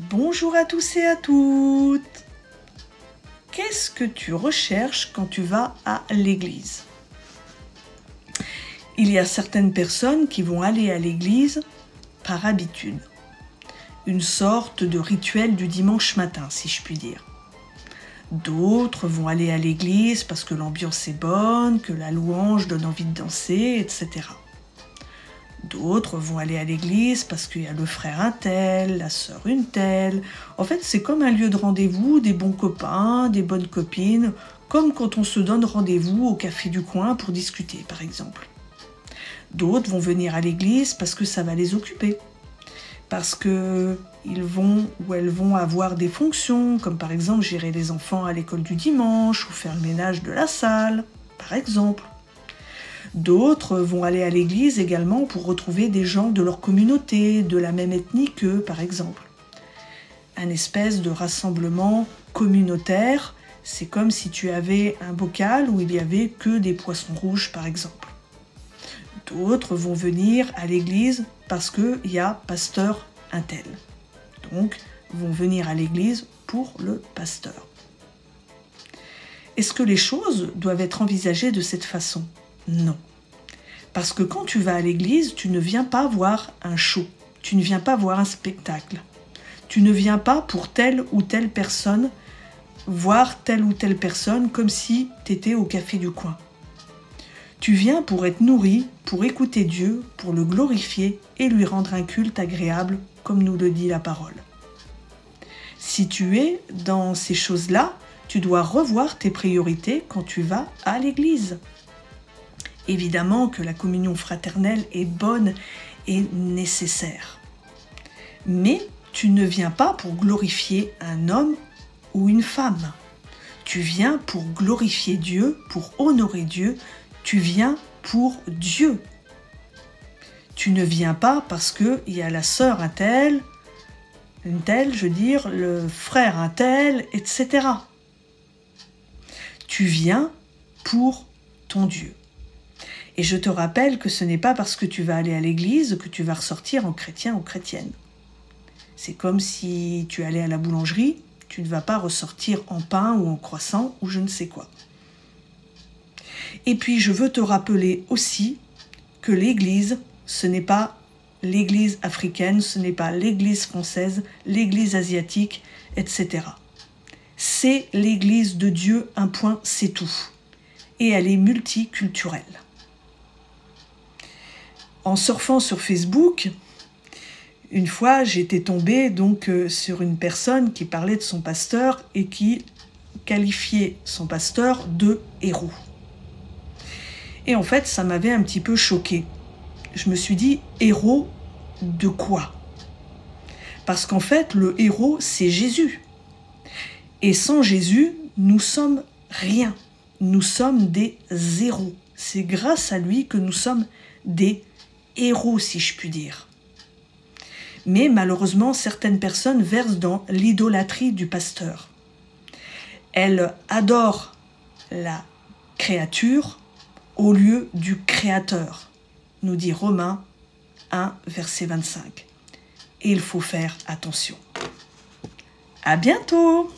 Bonjour à tous et à toutes. Qu'est-ce que tu recherches quand tu vas à l'église? Il y a certaines personnes qui vont aller à l'église par habitude. Une sorte de rituel du dimanche matin, si je puis dire. D'autres vont aller à l'église parce que l'ambiance est bonne, que la louange donne envie de danser, etc. D'autres vont aller à l'église parce qu'il y a le frère un tel, la sœur une telle. En fait, c'est comme un lieu de rendez-vous, des bons copains, des bonnes copines, comme quand on se donne rendez-vous au café du coin pour discuter, par exemple. D'autres vont venir à l'église parce que ça va les occuper. Parce qu'ils vont ou elles vont avoir des fonctions, comme par exemple gérer les enfants à l'école du dimanche ou faire le ménage de la salle, par exemple. D'autres vont aller à l'église également pour retrouver des gens de leur communauté, de la même ethnie qu'eux, par exemple. Un espèce de rassemblement communautaire, c'est comme si tu avais un bocal où il n'y avait que des poissons rouges, par exemple. D'autres vont venir à l'église parce qu'il y a pasteur un tel. Donc, vont venir à l'église pour le pasteur. Est-ce que les choses doivent être envisagées de cette façon ? Non. Parce que quand tu vas à l'église, tu ne viens pas voir un show, tu ne viens pas voir un spectacle. Tu ne viens pas pour telle ou telle personne, voir telle ou telle personne comme si tu étais au café du coin. Tu viens pour être nourri, pour écouter Dieu, pour le glorifier et lui rendre un culte agréable, comme nous le dit la parole. Si tu es dans ces choses-là, tu dois revoir tes priorités quand tu vas à l'église. Évidemment que la communion fraternelle est bonne et nécessaire. Mais tu ne viens pas pour glorifier un homme ou une femme. Tu viens pour glorifier Dieu, pour honorer Dieu. Tu viens pour Dieu. Tu ne viens pas parce qu'il y a la sœur un tel, une telle, je veux dire, le frère un tel, etc. Tu viens pour ton Dieu. Et je te rappelle que ce n'est pas parce que tu vas aller à l'église que tu vas ressortir en chrétien ou chrétienne. C'est comme si tu allais à la boulangerie, tu ne vas pas ressortir en pain ou en croissant ou je ne sais quoi. Et puis je veux te rappeler aussi que l'église, ce n'est pas l'église africaine, ce n'est pas l'église française, l'église asiatique, etc. C'est l'église de Dieu, un point, c'est tout. Et elle est multiculturelle. En surfant sur Facebook, une fois, j'étais tombée sur une personne qui parlait de son pasteur et qui qualifiait son pasteur de héros. Et en fait, ça m'avait un petit peu choquée. Je me suis dit, héros de quoi ? Parce qu'en fait, le héros, c'est Jésus. Et sans Jésus, nous sommes rien. Nous sommes des zéros. C'est grâce à lui que nous sommes des héros, si je puis dire. Mais malheureusement, certaines personnes versent dans l'idolâtrie du pasteur. Elles adorent la créature au lieu du Créateur, nous dit Romains 1, verset 25. Et il faut faire attention. À bientôt!